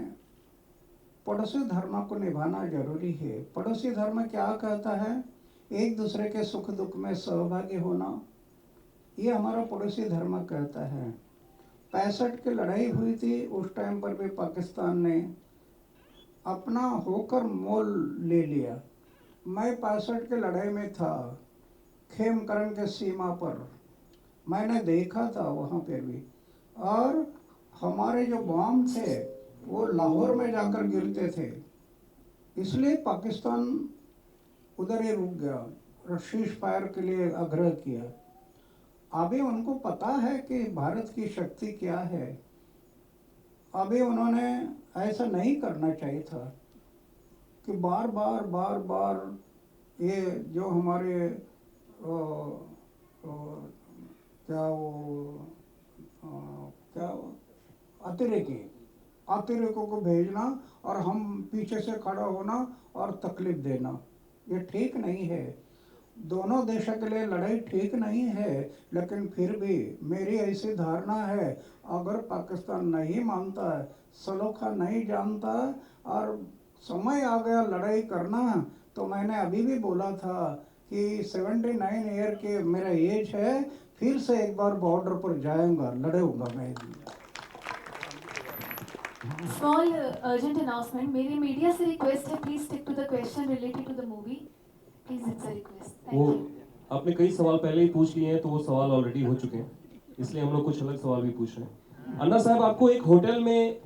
पड़ोसी धर्म को निभाना जरूरी है। पड़ोसी धर्म क्या कहता है? एक दूसरे के सुख दुख में सहभागी होना, ये हमारा पड़ोसी धर्म कहता है। 65 की लड़ाई हुई थी, उस टाइम पर भी पाकिस्तान ने अपना होकर मोल ले लिया। मैं 65 की लड़ाई में था, खेमकरण के सीमा पर, मैंने देखा था वहाँ पर भी। और हमारे जो बॉम्ब थे वो लाहौर में जाकर गिरते थे, इसलिए पाकिस्तान उधर ही रुक गया और शीश फायर के लिए आग्रह किया। अभी उनको पता है कि भारत की शक्ति क्या है। अभी उन्होंने ऐसा नहीं करना चाहिए था कि बार बार ये जो हमारे क्या अतिरेकों को भेजना और हम पीछे से खड़ा होना और तकलीफ देना, ये ठीक नहीं है। दोनों देशों के लिए लड़ाई ठीक नहीं है, लेकिन फिर भी मेरी ऐसी धारणा है, अगर पाकिस्तान नहीं मानता है, सलोखा नहीं जानता और समय आ गया लड़ाई करना, तो मैंने अभी भी बोला था कि 79 ईयर के मेरा एज है, फिर से एक बार बॉर्डर पर जाऊंगा, लड़ूंगा मैं। Small urgent announcement. मेरी मीडिया से रिक्वेस्ट है, please stick to the question related to the movie, please, it's a request. Thank वो यू। आपने कई सवाल पहले ही पूछ लिए हैं, तो वो सवाल ऑलरेडी हो चुके हैं, इसलिए हम लोग कुछ अलग सवाल भी पूछ रहे हैं। अन्ना साहब, आपको एक होटल में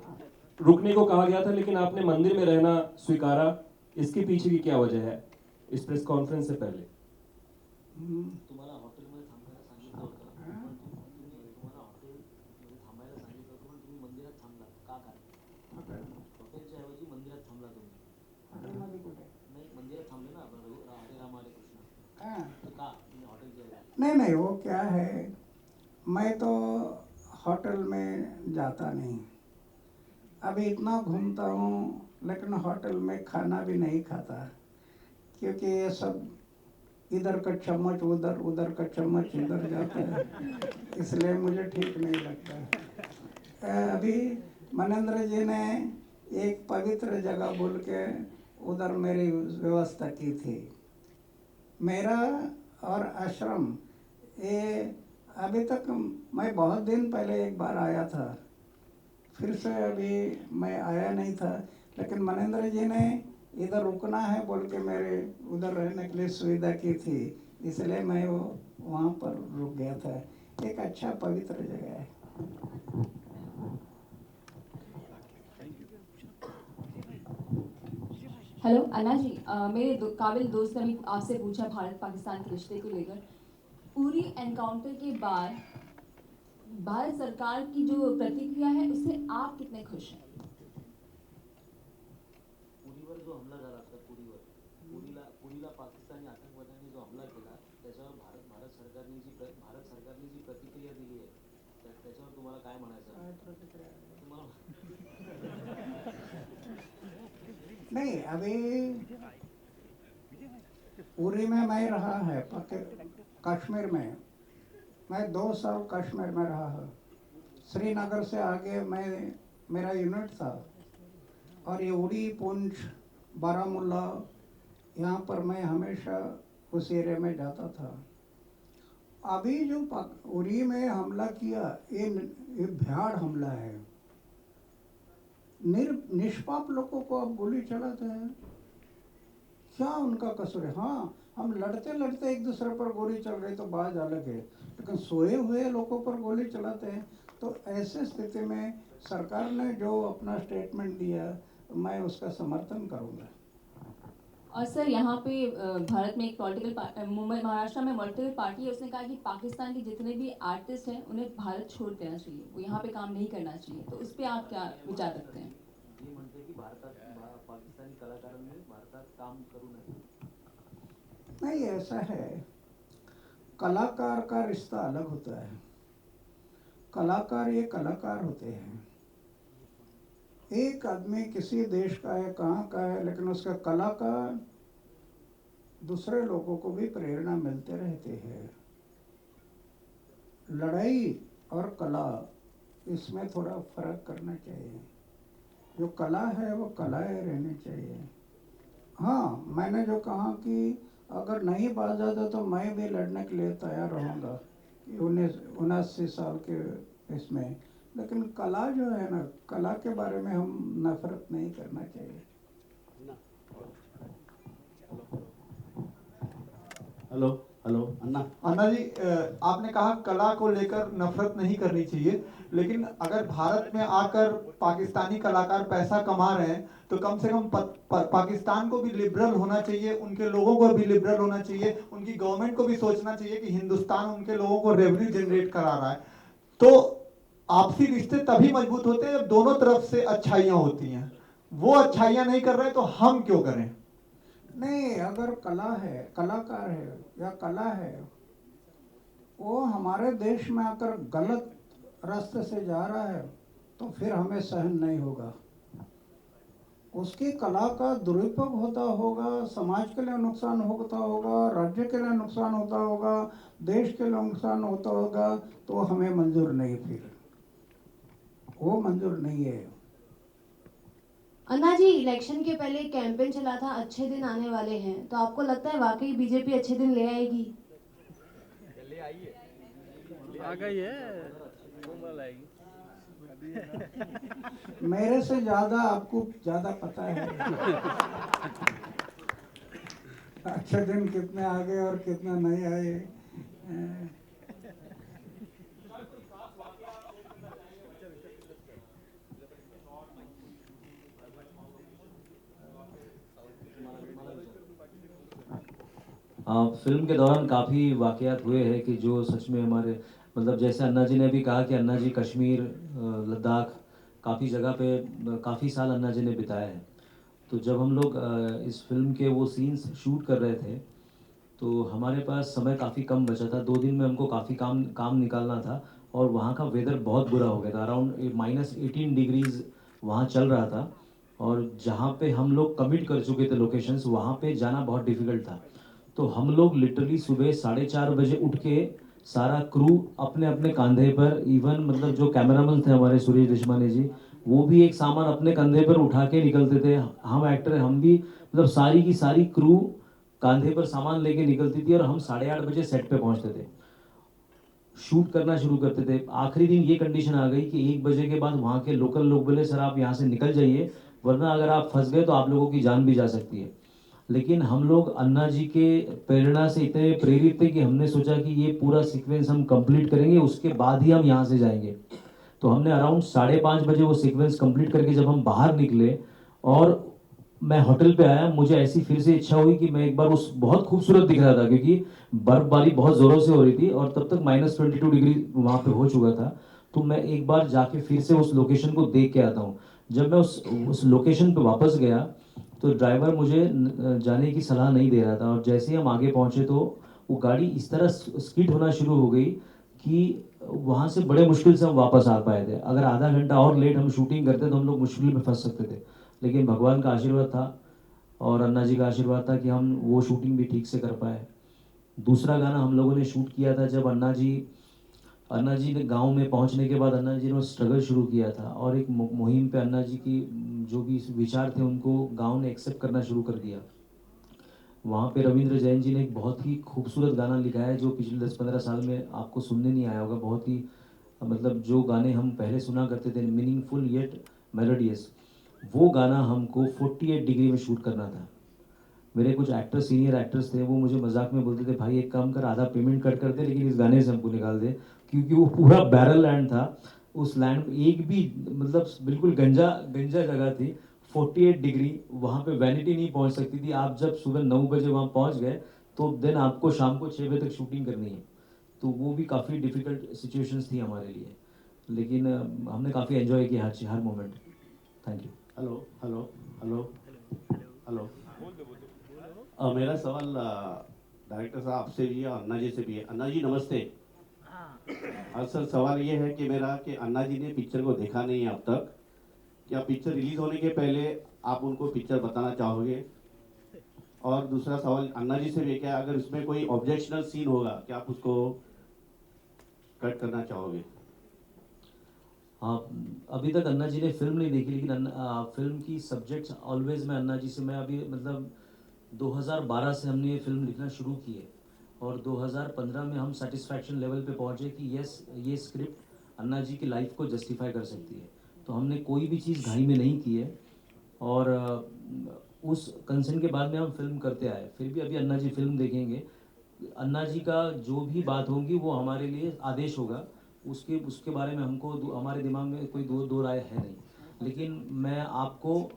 रुकने को कहा गया था, लेकिन आपने मंदिर में रहना स्वीकारा, इसके पीछे की क्या वजह है इस प्रेस कॉन्फ्रेंस से पहले? तुम्हाला हॉटेलमध्ये थांबायला सांगितलं होतं, पण तुम्हाला हॉटेलमध्ये थांबायला सांगितलं होतं, पण तुम्ही मंदिरात थांबलात, का कारण? हॉटेलच्या ऐवजी मंदिरात थांबला तुम्ही. हॉटेलमध्ये कुठे? नाही, मंदिरात थांबले ना आपण, हरे राम हरे कृष्ण. हाँ। तर का तुम्ही हॉटेलच्या ऐवजी? नहीं, वो क्या है, मैं तो होटल में जाता नहीं। अभी इतना घूमता हूँ, लेकिन होटल में खाना भी नहीं खाता, क्योंकि ये सब इधर का चम्मच उधर, उधर का चम्मच इधर जाता है, इसलिए मुझे ठीक नहीं लगता है। अभी मनेंद्र जी ने एक पवित्र जगह बोल के उधर मेरी व्यवस्था की थी। मेरा और आश्रम ये अभी तक मैं बहुत दिन पहले एक बार आया था, फिर से अभी मैं आया नहीं था, लेकिन मनेंद्र जी ने इधर रुकना है बोल के मेरे उधर रहने के लिए सुविधा की थी, इसलिए मैं वो वहाँ पर रुक गया था। एक अच्छा पवित्र जगह है। हेलो अन्ना जी, मेरे काबिल दोस्त ने भी आपसे पूछा भारत पाकिस्तान के रिश्ते को लेकर। पूरी एनकाउंटर के बाद भारत सरकार की जो प्रतिक्रिया है उससे आप कितने खुश हैं? पुरीवर जो हमला झाला होता, पुरीला पाकिस्तानी आतंकवाद्यांनी जो हमला केला त्याच्यावर भारत सरकारने जी प्रतिक्रिया दिली आहे त्याच्यावर तुम्हाला काय म्हणायचं आहे? नहीं, अभी उरी में मैं रहा है, कश्मीर में मैं 2 साल कश्मीर में रहा है। श्रीनगर से आगे मेरा यूनिट था, और ये उड़ी, पुंछ, बारामूला, यहाँ पर मैं हमेशा उस एरिया में जाता था। अभी जो उरी में हमला किया ये भयाड़ हमला है। निष्पाप लोगों को आप गोली चलाते हैं, क्या उनका कसूर है? हाँ, हम लड़ते लड़ते एक दूसरे पर गोली चल रही तो बात अलग है, लेकिन सोए हुए लोगों पर गोली चलाते हैं। तो ऐसे स्थिति में सरकार ने जो अपना स्टेटमेंट दिया, मैं उसका समर्थन करूंगा। और सर, यहाँ पे भारत में एक पॉलिटिकल मुंबई महाराष्ट्र में पॉलिटिकल पार्टी है, उसने कहा कि पाकिस्तान के जितने भी आर्टिस्ट हैं उन्हें भारत छोड़ देना चाहिए, वो यहाँ पे काम नहीं करना चाहिए। तो उस पर आप क्या विचार रखते हैं? ये म्हणते की पाकिस्तानी कलाकारांनी भारतात काम करू नये। नहीं, ऐसा है, कलाकार का रिश्ता अलग होता है। कलाकार ये कलाकार होते हैं। एक आदमी किसी देश का है, कहाँ का है, लेकिन उसका कला का दूसरे लोगों को भी प्रेरणा मिलते रहते हैं। लड़ाई और कला, इसमें थोड़ा फर्क करना चाहिए। जो कला है वो कलाएं रहनी चाहिए। हाँ, मैंने जो कहा कि अगर नहीं बात जाता तो मैं भी लड़ने के लिए तैयार रहूँगा 79 साल के इसमें, लेकिन कला जो है ना, कला के बारे में हम नफरत नहीं करना चाहिए। हेलो हेलो अन्ना। अन्ना जी, आपने कहा कला को लेकर नफरत नहीं करनी चाहिए, लेकिन अगर भारत में आकर पाकिस्तानी कलाकार पैसा कमा रहे हैं तो कम से कम पाकिस्तान को भी लिबरल होना चाहिए, उनके लोगों को भी लिबरल होना चाहिए, उनकी गवर्नमेंट को भी सोचना चाहिए कि हिंदुस्तान उनके लोगों को रेवेन्यू जनरेट करा रहा है। तो आपसी रिश्ते तभी मजबूत होते हैं जब दोनों तरफ से अच्छाइयाँ होती हैं। वो अच्छाइयाँ नहीं कर रहे तो हम क्यों करें? नहीं, अगर कला है, कलाकार है या कला है, वो हमारे देश में आकर गलत रास्ते से जा रहा है तो फिर हमें सहन नहीं होगा। उसकी कला का दुरुपयोग होता होगा, समाज के लिए नुकसान होता होगा, राज्य के लिए नुकसान होता होगा, देश के लिए नुकसान होता होगा, तो हमें मंजूर नहीं, फिर वो मंजूर नहीं है। अन्ना जी, इलेक्शन के पहले कैंपेन चला था अच्छे दिन आने वाले हैं, तो आपको लगता है वाकई बीजेपी अच्छे दिन ले आएगी? आ गई है, मेरे से ज्यादा आपको ज्यादा पता है अच्छे दिन कितने आ गए और कितना नहीं आए। फिल्म के दौरान काफ़ी वाक़यात हुए हैं कि जो सच में हमारे, मतलब जैसे अन्ना जी ने भी कहा कि अन्ना जी कश्मीर, लद्दाख, काफ़ी जगह पे काफ़ी साल अन्ना जी ने बिताए हैं। तो जब हम लोग इस फिल्म के वो सीन्स शूट कर रहे थे तो हमारे पास समय काफ़ी कम बचा था। 2 दिन में हमको काफ़ी काम निकालना था, और वहाँ का वेदर बहुत बुरा हो गया था। अराउंड -18 डिग्रीज़ वहाँ चल रहा था, और जहाँ पे हम लोग कमिट कर चुके थे लोकेशंस, वहाँ पे जाना बहुत डिफ़िकल्ट था। तो हम लोग लिटरली सुबह 4:30 बजे उठ के सारा क्रू अपने अपने कंधे पर, इवन मतलब जो कैमरामैन थे हमारे सुरेश देशमाने जी, वो भी एक सामान अपने कंधे पर उठा के निकलते थे। हम एक्टर, हम भी मतलब सारी की सारी क्रू कंधे पर सामान लेके निकलती थी और हम 8:30 बजे सेट पे पहुंचते थे, शूट करना शुरू करते थे। आखिरी दिन ये कंडीशन आ गई कि 1 बजे के बाद वहाँ के लोकल लोग बोले सर आप यहाँ से निकल जाइए, वरना अगर आप फंस गए तो आप लोगों की जान भी जा सकती है। लेकिन हम लोग अन्ना जी के प्रेरणा से इतने प्रेरित थे कि हमने सोचा कि ये पूरा सीक्वेंस हम कंप्लीट करेंगे, उसके बाद ही हम यहाँ से जाएंगे। तो हमने अराउंड 5:30 बजे वो सीक्वेंस कंप्लीट करके जब हम बाहर निकले और मैं होटल पे आया, मुझे ऐसी फिर से इच्छा हुई कि मैं एक बार उस, बहुत खूबसूरत दिख रहा था क्योंकि बर्फबारी बहुत ज़ोरों से हो रही थी और तब तक -22 डिग्री वहाँ पे हो चुका था। तो मैं एक बार जाके फिर से उस लोकेशन को देख के आता हूँ। जब मैं उस लोकेशन पे वापस गया तो ड्राइवर मुझे जाने की सलाह नहीं दे रहा था, और जैसे ही हम आगे पहुँचे तो वो गाड़ी इस तरह स्किड होना शुरू हो गई कि वहाँ से बड़े मुश्किल से हम वापस आ पाए थे। अगर आधा घंटा और लेट हम शूटिंग करते तो हम लोग मुश्किल में फंस सकते थे, लेकिन भगवान का आशीर्वाद था और अन्ना जी का आशीर्वाद था कि हम वो शूटिंग भी ठीक से कर पाए। दूसरा गाना हम लोगों ने शूट किया था जब अन्ना जी ने गांव में पहुंचने के बाद अन्ना जी ने स्ट्रगल शुरू किया था और एक मुहिम पे अन्ना जी की जो भी विचार थे उनको गांव ने एक्सेप्ट करना शुरू कर दिया। वहाँ पे रविंद्र जैन जी ने एक बहुत ही खूबसूरत गाना लिखा है जो पिछले 10-15 साल में आपको सुनने नहीं आया होगा। बहुत ही मतलब जो गाने हम पहले सुना करते थे, मीनिंगफुल येट मेलोडियस, वो गाना हमको 48 डिग्री में शूट करना था। मेरे कुछ एक्टर, सीनियर एक्टर्स थे, वो मुझे मजाक में बोलते थे भाई एक काम कर, आधा पेमेंट कट कर दे लेकिन इस गाने से हमको निकाल दे, क्योंकि वो पूरा बैरल लैंड था। उस लैंड में एक भी मतलब बिल्कुल गंजा जगह थी। 48 डिग्री, वहाँ पे वैनिटी नहीं पहुँच सकती थी। आप जब सुबह 9 बजे वहाँ पहुँच गए तो देन आपको शाम को 6 बजे तक शूटिंग करनी है। तो वो भी काफ़ी डिफ़िकल्ट सिचुएशंस थी हमारे लिए, लेकिन हमने काफ़ी एंजॉय किया हर moment. Thank you. Hello hello hello hello. मेरा सवाल डायरेक्टर साहब आपसे भी है और अन्ना जी से भी है। अन्ना जी नमस्ते। सर सवाल ये है कि मेरा कि अन्ना जी ने पिक्चर को देखा नहीं है अब तक, क्या पिक्चर रिलीज होने के पहले आप उनको पिक्चर बताना चाहोगे? और दूसरा सवाल अन्ना जी से भी क्या, अगर उसमें कोई ऑब्जेक्शनल सीन होगा क्या आप उसको कट करना चाहोगे? हाँ, अभी तक अन्ना जी ने फिल्म नहीं देखी, लेकिन फिल्म की सब्जेक्ट्स ऑलवेज मैं अन्ना जी से, मैं अभी मतलब 2012 से हमने ये फिल्म लिखना शुरू की है और 2015 में हम सेटिस्फैक्शन लेवल पे पहुँचे कि यस ये स्क्रिप्ट अन्ना जी की लाइफ को जस्टिफाई कर सकती है। तो हमने कोई भी चीज़ घाई में नहीं की है और उस कंसर्न के बाद में हम फिल्म करते आए। फिर भी अभी अन्ना जी फिल्म देखेंगे, अन्ना जी का जो भी बात होगी वो हमारे लिए आदेश होगा, उसके बारे में हमको हमारे दिमाग में कोई दो राय है नहीं। लेकिन मैं आपको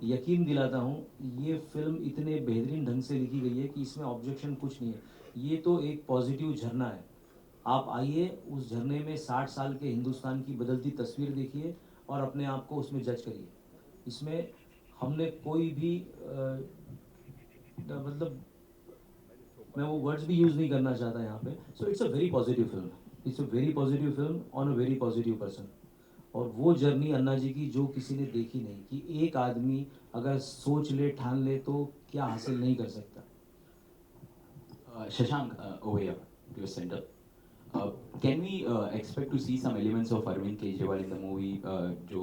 यकीन दिलाता हूँ ये फिल्म इतने बेहतरीन ढंग से लिखी गई है कि इसमें ऑब्जेक्शन कुछ नहीं है। ये तो एक पॉजिटिव झरना है। आप आइए, उस झरने में 60 साल के हिंदुस्तान की बदलती तस्वीर देखिए और अपने आप को उसमें जज करिए। इसमें हमने कोई भी मतलब मैं वो वर्ड्स भी यूज़ नहीं करना चाहता यहाँ पे। So it's a very positive film, it's a very positive film on a very positive person. और वो जर्नी अन्ना जी की जो किसी ने देखी नहीं, कि एक आदमी अगर सोच ले, ठान ले तो क्या हासिल नहीं कर सकता। Shashank, over here to your center. Can we expect to see some elements of Arvind Kejriwal in the movie? जो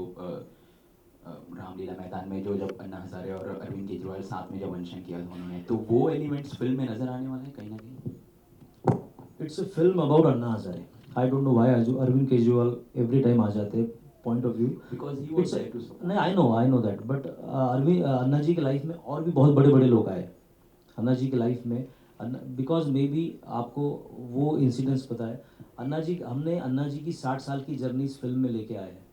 रामलीला मैदान में जो जब अन्ना हजारे और अरविंद केजरीवाल साथ में जब अनशन किया था उन्होंने, तो वो एलिमेंट्स फिल्म में नजर आने वाले हैं कहीं ना कहीं? It's a film about Anna Hazare. I don't know why Arvind Kejriwal every time आ जाते हैं point of view, because he was there to support. नहीं, I know that, but Anna ji की लाइफ में और भी बहुत बड़े बड़े लोग आए अन्ना जी की लाइफ में, बिकॉज मे बी आपको वो इंसिडेंट्स पता है। हमने अन्ना जी की 60 साल की जर्नी इस फिल्म में लेके आए हैं।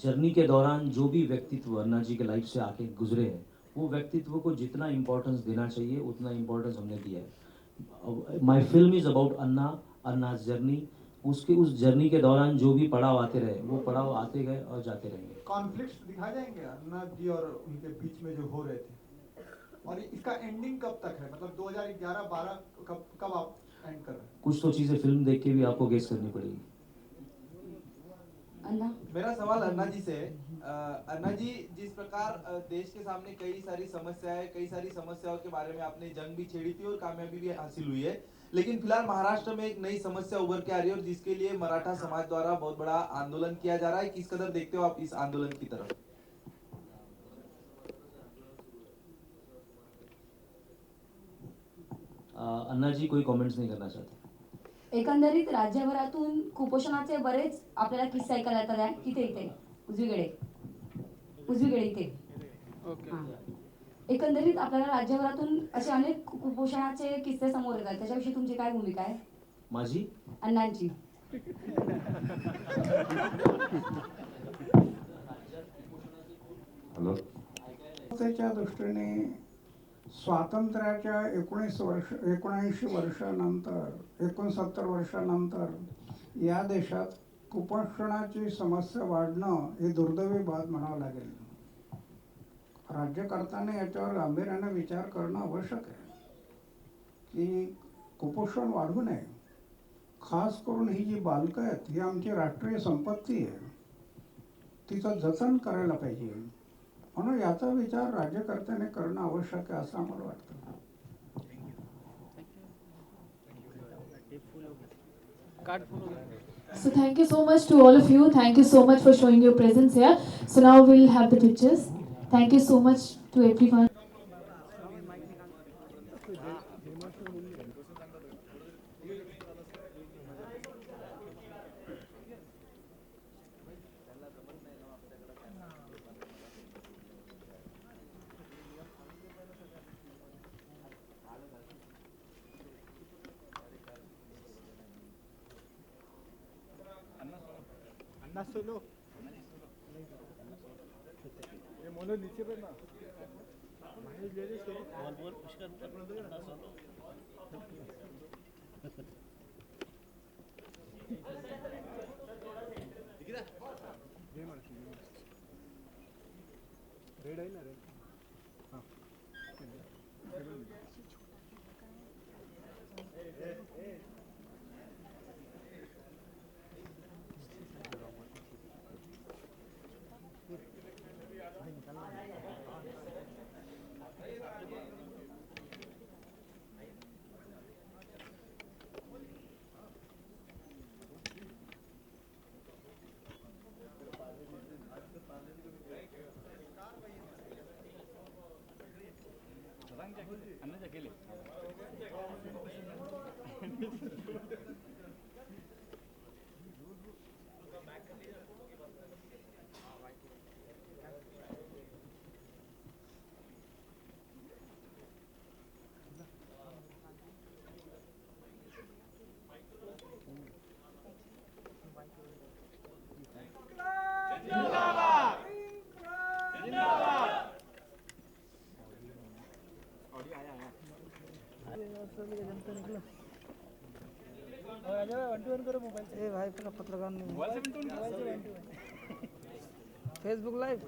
जर्नी के दौरान जो भी व्यक्तित्व अन्ना जी के लाइफ से आके गुजरे हैं, वो व्यक्तित्व को जितना इम्पोर्टेंस देना चाहिए उतना इम्पोर्टेंस हमने दिया है। My film is about Anna journey. उस जर्नी के दौरान जो भी पड़ाव आते रहे वो पड़ाव आते गए और जाते रहेंगे। कॉन्फ्लिक्ट्स दिखाए जाएंगे अन्ना जी और उनके बीच में जो हो रहे थे, और इसका एंडिंग कब तक है? मतलब 2011-12 कब आप एंड कर रहे हैं? कुछ तो चीज़ें फिल्म देख के भी आपको गेस करनी पड़ेगी। अन्ना मेरा सवाल अन्ना जी से है। अन्ना जी, जिस प्रकार देश के सामने कई सारी समस्याएं, कई सारी समस्याओं के बारे में आपने जंग भी छेड़ी थी और कामयाबी भी हासिल हुई है, लेकिन फिलहाल महाराष्ट्र में एक नई समस्या उभर के आ रही है और जिसके लिए मराठा समाज द्वारा बहुत बड़ा आंदोलन किया जा रहा है। किस कदर देखते हो आप इस आंदोलन की तरफ? अन्ना जी कोई कमेंट्स नहीं करना चाहते. एकंदरीत राज्यभरातून कुपोषणाचे बरेच आपल्याला किस्से ऐकायला येतात आहे. इथे उजवीकडे इथे. हां. एकंदरीत आपल्याला राज्यभरातून असे अनेक कुपोषणाचे किस्से समोर येतात. त्याच्याविषयी तुमची काय भूमिका आहे? माझी अण्णांची. हॅलो. त्याच्या दृष्टीने स्वातंत्र्याच्या 79 वर्षानंतर 69 वर्षानंतर या देशात कुपोषणाची समस्या वाढणं हे दुर्दैवी बाब म्हणावं लागेल. राज्यकर्त्यांनी याच्यावर गांभीर्याने विचार करणं आवश्यक आहे की कुपोषण वाढू नये. खास करून ही जी बालकं आहेत ही आमची राष्ट्रीय संपत्ती आहे, तिचं जतन करायला पाहिजे. म्हणून याचा विचार राज्यकर्त्याने करणं आवश्यक आहे असं आम्हाला वाटतं. So thank you so much to all of you. Thank you so much for showing your presence here. So now we'll have the pictures. Thank you so much to everyone. अन्ना सुनो, ये मोनो नीचे पे ना महेश ले ले सुनो बोल बोल पुष्कर अन्ना सुनो दिखरा ये मार रेड है ना रेड. हां भाई पत्रकार नहीं फेसबुक लाइव